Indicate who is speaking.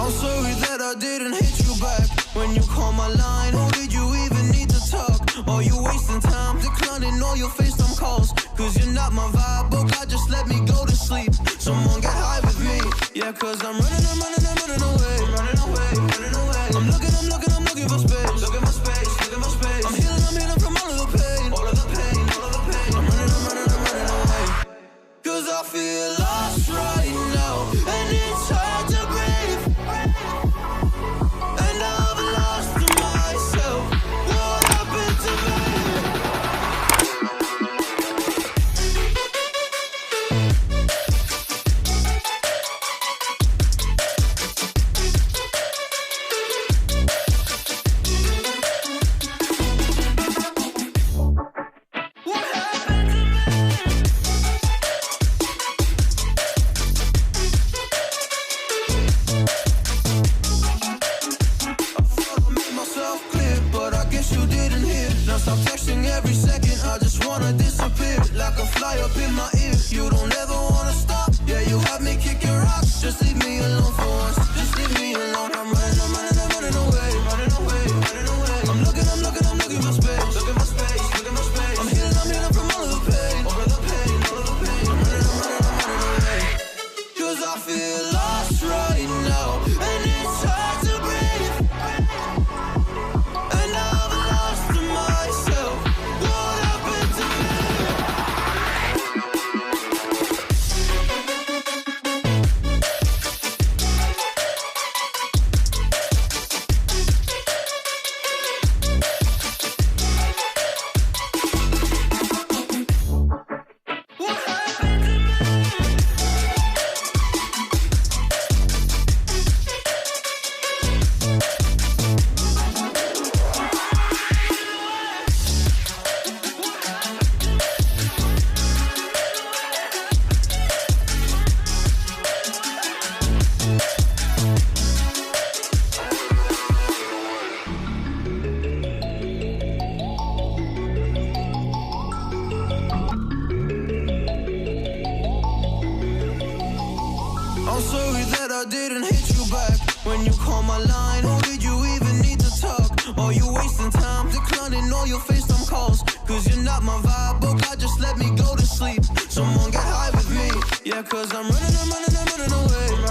Speaker 1: I'm sorry that I didn't hit you back when you called my line. Oh, did you even need to talk? Or you wasting time declining all your FaceTime calls? Cause you're not my vibe, oh God, just let me go to sleep. Someone get high with me. Yeah, cause I'm running away. I'm looking for space. Looking for space. I'm healing from all of the pain. I'm running away. Cause I feel lost right now, and it's hard to breathe. And I've lost myself. What happened to me? Stop texting every second, I just wanna disappear. Like a fly up in my ear, you don't ever wanna stop. Yeah, you have me kicking rocks, just leave me alone for once. Just leave me alone, I'm running away. I'm looking for space. I'm healing from all of the pain. I'm running away. Cause I feel lost right now, and it's hard to breathe. And I've lost myself. What happened to me? What happened to me? I'm sorry that I didn't hit you back when you called my line. Oh, did you even need to talk? Or you wasting time declining all your FaceTime calls? Cause you're not my vibe, oh God, just let me go to sleep. Someone get high with me. Yeah, cause I'm running away.